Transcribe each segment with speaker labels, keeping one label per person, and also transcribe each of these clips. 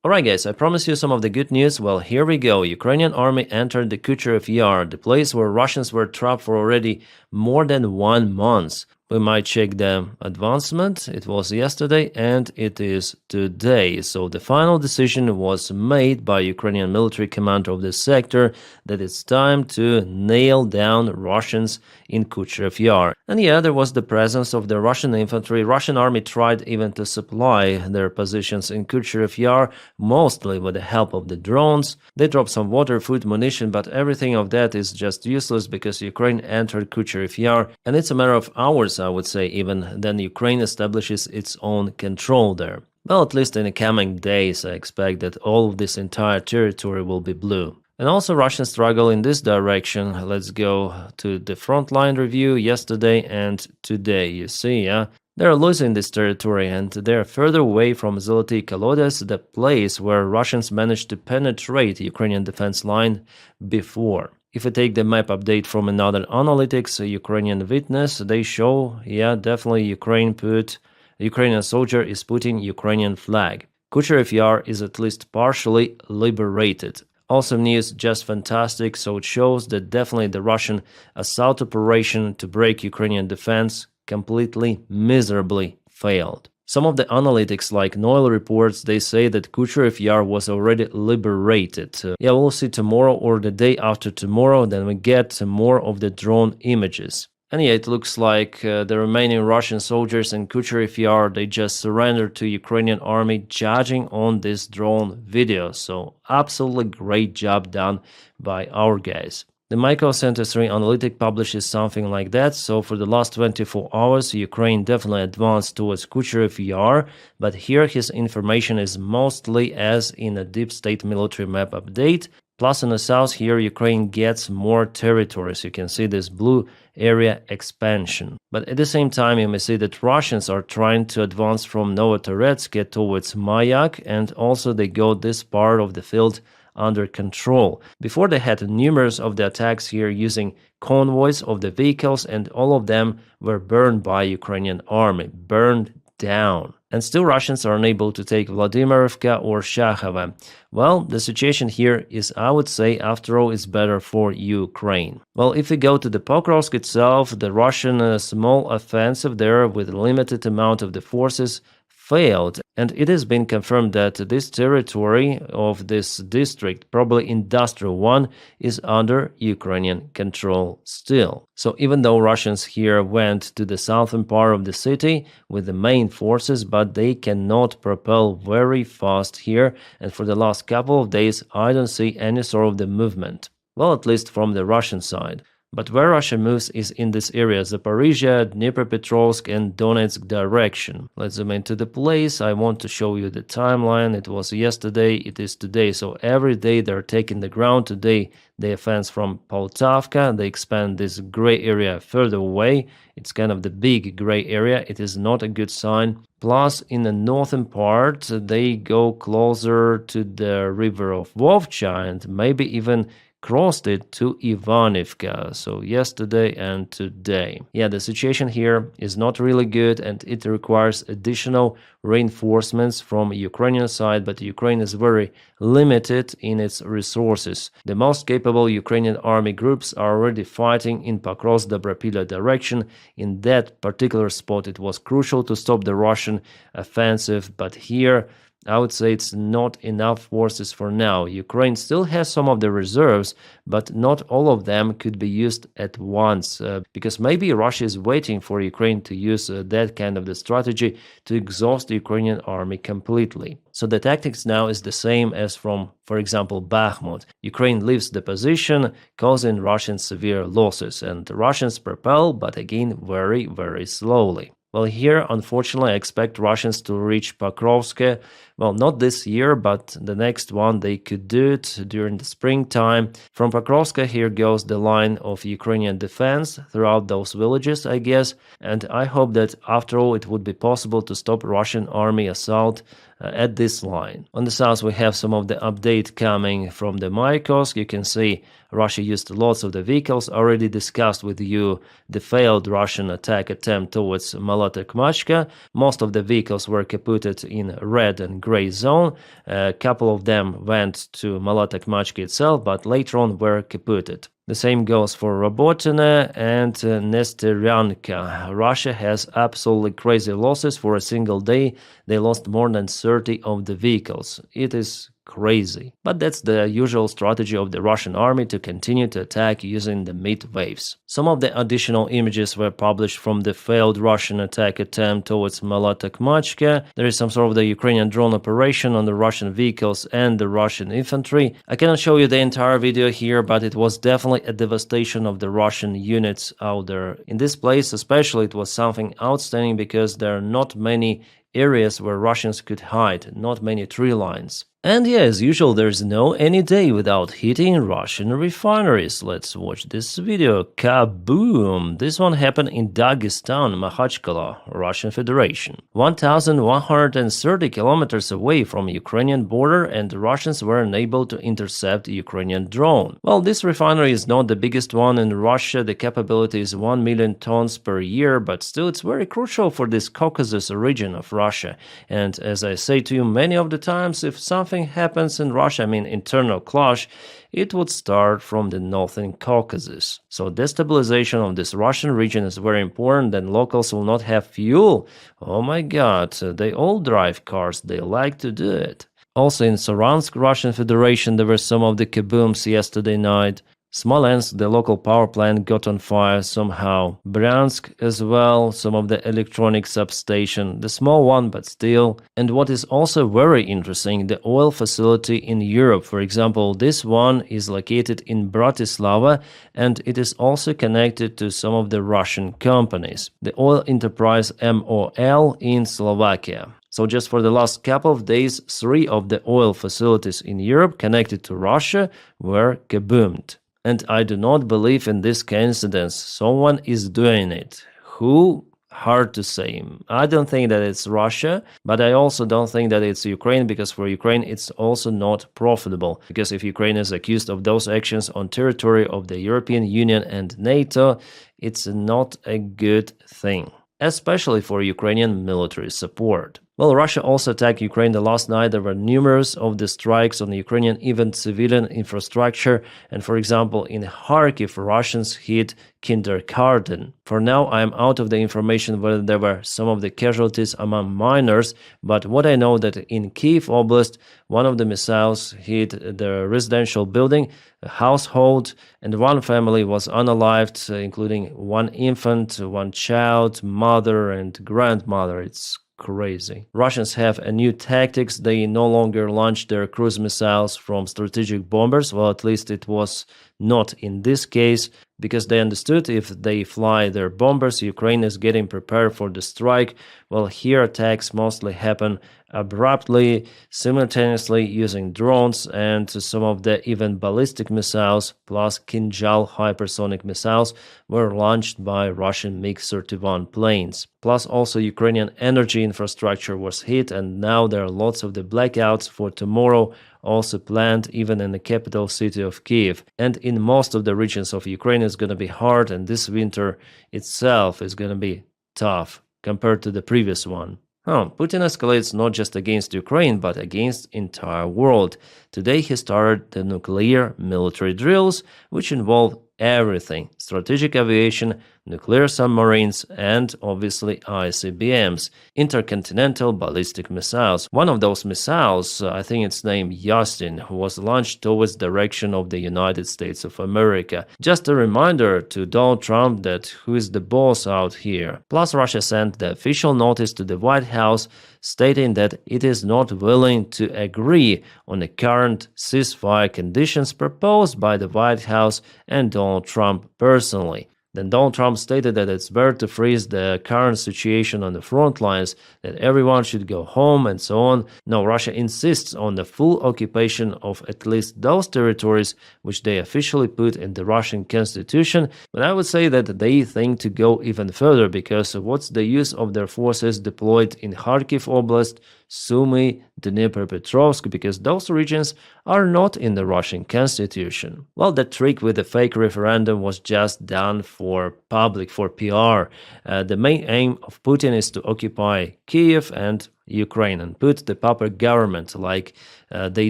Speaker 1: Alright guys, I promised you some of the good news. Well, here we go. Ukrainian army entered the Kucherov Yar, the place where Russians were trapped for already more than 1 month. We might check the advancement. It was yesterday and it is today. So the final decision was made by Ukrainian military commander of this sector that it's time to nail down Russians in Kucherov Yar. And yeah, there was the presence of the Russian infantry. Russian army tried even to supply their positions in Kucherov Yar, mostly with the help of the drones. They dropped some water, food, munition, but everything of that is just useless because Ukraine entered Kucherov Yar, and it's a matter of hours, I would say, even then Ukraine establishes its own control there. Well, at least in the coming days, I expect that all of this entire territory will be blue. And also Russians struggle in this direction. Let's go to the frontline review yesterday and today. You see, they're losing this territory and they're further away from Zoloty Kolodets, the place where Russians managed to penetrate Ukrainian defense line before. If we take the map update from another analytics, Ukrainian Witness, they show, definitely Ukrainian soldier is putting Ukrainian flag. Kucherov Yar is at least partially liberated. Awesome news, just fantastic, so it shows that definitely the Russian assault operation to break Ukrainian defense completely miserably failed. Some of the analytics like Noel reports, they say that Kucherov Yar was already liberated. We'll see tomorrow or the day after tomorrow, then we get more of the drone images. And it looks like the remaining Russian soldiers in Kucherov Yar, they just surrendered to Ukrainian army, judging on this drone video. So absolutely great job done by our guys. The Micro Center 3 analytic publishes something like that. So for the last 24 hours, Ukraine definitely advanced towards Kucherov Yar, but here his information is mostly as in a deep state military map update. Plus in the south here, Ukraine gets more territories. You can see this blue area expansion. But at the same time, you may see that Russians are trying to advance from Novotoretsk towards Mayak, and also they got this part of the field under control. Before they had numerous of the attacks here using convoys of the vehicles, and all of them were burned by Ukrainian army, burned down. And still Russians are unable to take Vladimirovka or Shakhova. Well, the situation here is, I would say, after all, is better for Ukraine. Well, if we go to the Pokrovsk itself, the Russian small offensive there with a limited amount of the forces failed, and it has been confirmed that this territory of this district, probably industrial one, is under Ukrainian control still. So even though Russians here went to the southern part of the city with the main forces, but they cannot propel very fast here, and for the last couple of days I don't see any sort of the movement. Well, at least from the Russian side. But where Russia moves is in this area, Zaporizhia, Dnipropetrovsk and Donetsk direction. Let's zoom into the place. I want to show you the timeline. It was yesterday, it is today. So every day they're taking the ground. Today they advance from Poltavka. They expand this gray area further away. It's kind of the big gray area. It is not a good sign. Plus, in the northern part, they go closer to the river of Vovcha and maybe even crossed it to Ivanivka, so yesterday and today. The situation here is not really good and it requires additional reinforcements from Ukrainian side, but Ukraine is very limited in its resources. The most capable Ukrainian army groups are already fighting in Pokrovsk Dobropilla direction. In that particular spot, it was crucial to stop the Russian offensive, but here I would say it's not enough forces for now. Ukraine still has some of the reserves, but not all of them could be used at once, because maybe Russia is waiting for Ukraine to use that kind of the strategy to exhaust the Ukrainian army completely. So the tactics now is the same as from, for example, Bakhmut. Ukraine leaves the position, causing Russians severe losses, and the Russians propel, but again very, very slowly. Well, here, unfortunately, I expect Russians to reach Pokrovsk. Well, not this year, but the next one they could do it during the springtime. From Pokrovsk, here goes the line of Ukrainian defense throughout those villages, I guess. And I hope that after all, it would be possible to stop Russian army assault at this line. On the south, we have some of the update coming from the Mayakovsk. You can see Russia used lots of the vehicles. Already discussed with you the failed Russian attack attempt towards Malotokmachka. Most of the vehicles were kaputted in red and gray zone. A couple of them went to Malotokmachka itself, but later on were kaputted. The same goes for Robotyne and Nesteryanka. Russia has absolutely crazy losses. For a single day, they lost more than 30 of the vehicles. It is crazy. But that's the usual strategy of the Russian army, to continue to attack using the mid waves. Some of the additional images were published from the failed Russian attack attempt towards Malotokmachka. There is some sort of the Ukrainian drone operation on the Russian vehicles and the Russian infantry. I cannot show you the entire video here, but it was definitely a devastation of the Russian units out there. In this place especially, it was something outstanding because there are not many areas where Russians could hide, not many tree lines. And yeah, as usual, there's no any day without hitting Russian refineries. Let's watch this video. Kaboom! This one happened in Dagestan, Makhachkala, Russian Federation. 1,130 kilometers away from Ukrainian border, and the Russians were unable to intercept a Ukrainian drone. Well, this refinery is not the biggest one in Russia. The capability is 1 million tons per year, but still it's very crucial for this Caucasus region of Russia. And as I say to you many of the times, if something happens in Russia, I mean internal clash, it would start from the northern Caucasus. So destabilization of this Russian region is very important. Then locals will not have fuel. Oh my god, they all drive cars, they like to do it. Also in Saransk, Russian Federation, there were some of the kabooms yesterday night. Smolensk, the local power plant, got on fire somehow. Bryansk as well, some of the electronic substation, the small one but still. And what is also very interesting, the oil facility in Europe. For example, this one is located in Bratislava, and it is also connected to some of the Russian companies. The oil enterprise MOL in Slovakia. So just for the last couple of days, 3 of the oil facilities in Europe connected to Russia were kaboomed. And I do not believe in this coincidence. Someone is doing it. Who? Hard to say. I don't think that it's Russia, but I also don't think that it's Ukraine, because for Ukraine it's also not profitable. Because if Ukraine is accused of those actions on territory of the European Union and NATO, it's not a good thing, especially for Ukrainian military support. Well, Russia also attacked Ukraine the last night. There were numerous of the strikes on the Ukrainian, even civilian infrastructure. And for example, in Kharkiv, Russians hit kindergarten. For now, I am out of the information whether there were some of the casualties among minors, but what I know that in Kyiv Oblast, one of the missiles hit the residential building, a household, and one family was unalived, including one infant, one child, mother, and grandmother. It's crazy. Russians have a new tactics. They no longer launch their cruise missiles from strategic bombers. Well, at least it was not in this case, because they understood if they fly their bombers, Ukraine is getting prepared for the strike. Well, here attacks mostly happen abruptly, simultaneously using drones, and some of the even ballistic missiles plus Kinjal hypersonic missiles were launched by Russian MiG-31 planes. Plus also Ukrainian energy infrastructure was hit, and now there are lots of the blackouts for tomorrow also planned even in the capital city of Kyiv. And in most of the regions of Ukraine it's going to be hard, and this winter itself is going to be tough compared to the previous one. Putin escalates not just against Ukraine, but against entire world. Today he started the nuclear military drills, which involve everything: strategic aviation, nuclear submarines, and obviously ICBMs, intercontinental ballistic missiles. One of those missiles, I think it's named Yastin, was launched towards the direction of the United States of America. Just a reminder to Donald Trump that who is the boss out here. Plus Russia sent the official notice to the White House stating that it is not willing to agree on the current ceasefire conditions proposed by the White House and Donald Trump personally. Then Donald Trump stated that it's better to freeze the current situation on the front lines, that everyone should go home and so on. No, Russia insists on the full occupation of at least those territories which they officially put in the Russian constitution. But I would say that they think to go even further, because what's the use of their forces deployed in Kharkiv Oblast Sumy, Dnipropetrovsk, because those regions are not in the Russian constitution. Well, that trick with the fake referendum was just done for public, for PR. The main aim of Putin is to occupy Kiev and Ukraine and put the puppet government like they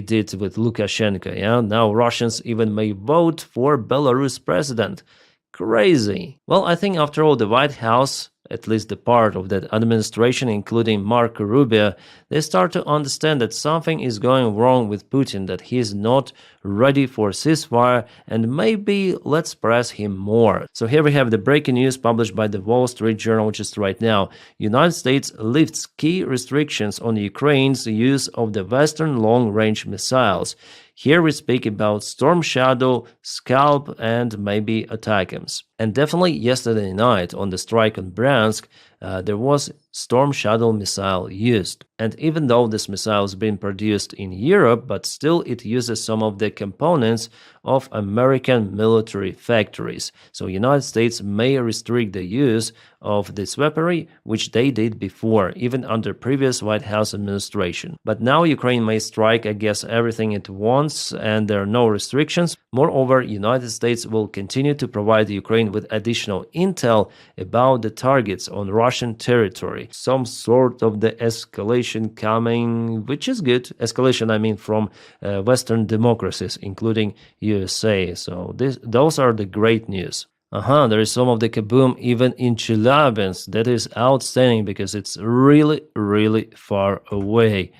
Speaker 1: did with Lukashenko. Yeah, now Russians even may vote for Belarus president. Crazy. Well, I think after all, the White House, at least the part of that administration, including Marco Rubio, they start to understand that something is going wrong with Putin, that he is not ready for ceasefire, and maybe let's press him more. So here we have the breaking news published by the Wall Street Journal just right now. United States lifts key restrictions on Ukraine's use of the Western long-range missiles. Here we speak about Storm Shadow, Scalp, and maybe ATACMS. And definitely yesterday night on the strike on Bryansk, there was Storm Shadow missile used. And even though this missile is being produced in Europe, but still it uses some of the components of American military factories. So United States may restrict the use of this weaponry, which they did before, even under previous White House administration. But now Ukraine may strike, I guess, everything it wants, and there are no restrictions. Moreover, United States will continue to provide Ukraine with additional intel about the targets on Russian territory. Some sort of the escalation coming, which is good. Escalation, I mean, from Western democracies, including USA. So those are the great news. There is some of the kaboom even in Chelyabinsk. That is outstanding because it's really, really far away.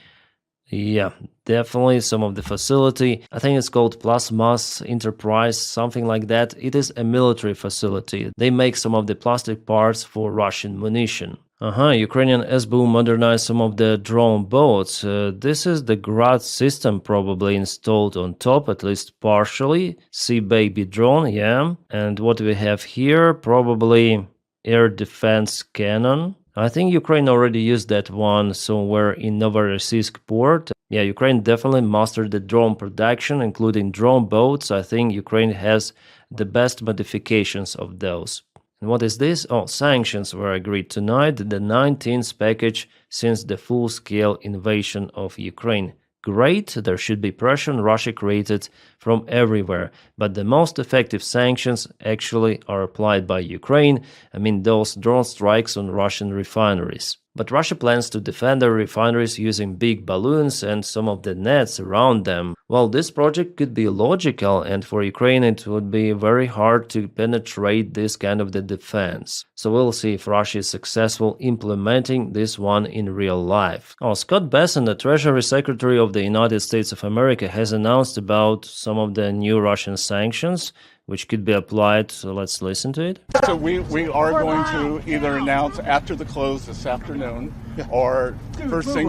Speaker 1: Yeah, definitely some of the facility. I think it's called Plasmas Enterprise, something like that. It is a military facility. They make some of the plastic parts for Russian munition. Ukrainian SBU modernized some of the drone boats. This is the Grad system probably installed on top, at least partially. Sea Baby drone, yeah. And what we have here, probably air defense cannon. I think Ukraine already used that one somewhere in Novorossiysk port. Yeah, Ukraine definitely mastered the drone production, including drone boats. I think Ukraine has the best modifications of those. And what is this? Oh, sanctions were agreed tonight, the 19th package since the full-scale invasion of Ukraine. Great, there should be pressure on Russia created from everywhere, but the most effective sanctions actually are applied by Ukraine. I mean those drone strikes on Russian refineries. But Russia plans to defend their refineries using big balloons and some of the nets around them. Well, this project could be logical, and for Ukraine it would be very hard to penetrate this kind of the defense. So we'll see if Russia is successful implementing this one in real life. Oh, Scott Bessent, the Treasury Secretary of the United States of America, has announced about some of the new Russian sanctions which could be applied. So let's listen to it.
Speaker 2: So we are going to either announce after the close this afternoon or first thing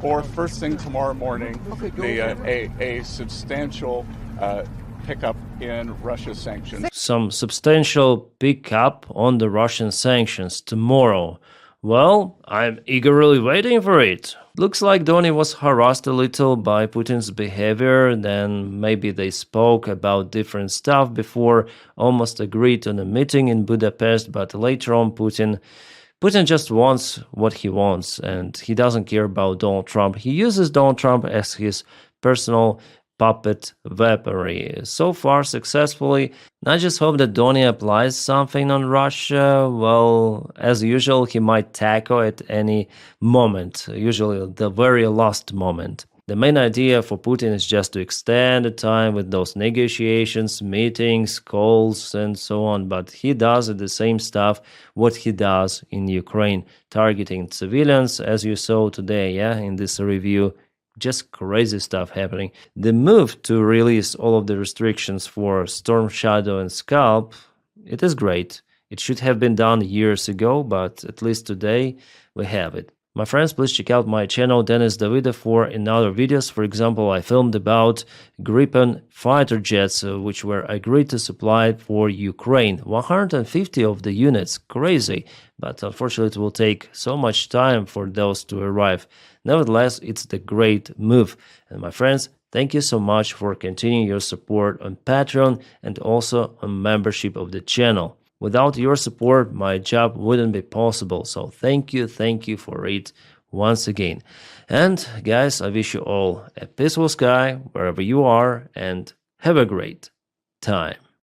Speaker 2: or first thing tomorrow morning a substantial pickup in Russia's sanctions.
Speaker 1: Some substantial pickup on the Russian sanctions tomorrow. Well, I'm eagerly waiting for it. Looks like Doni was harassed a little by Putin's behavior, then maybe they spoke about different stuff before, almost agreed on a meeting in Budapest, but later on Putin just wants what he wants, and he doesn't care about Donald Trump. He uses Donald Trump as his personal puppet weaponry. So far successfully. I just hope that Doni applies something on Russia. Well, as usual, he might tackle at any moment, usually the very last moment. The main idea for Putin is just to extend the time with those negotiations, meetings, calls, and so on. But he does the same stuff what he does in Ukraine, targeting civilians, as you saw today, in this review. Just crazy stuff happening. The move to release all of the restrictions for Storm Shadow and Scalp, it is great. It should have been done years ago, but at least today we have it. My friends, please check out my channel Dennis Davida for another videos. For example, I filmed about Gripen fighter jets, which were agreed to supply for Ukraine. 150 of the units, crazy, but unfortunately it will take so much time for those to arrive. Nevertheless, it's the great move. And my friends, thank you so much for continuing your support on Patreon and also on membership of the channel. Without your support, my job wouldn't be possible. So thank you for it once again. And guys, I wish you all a peaceful sky wherever you are, and have a great time.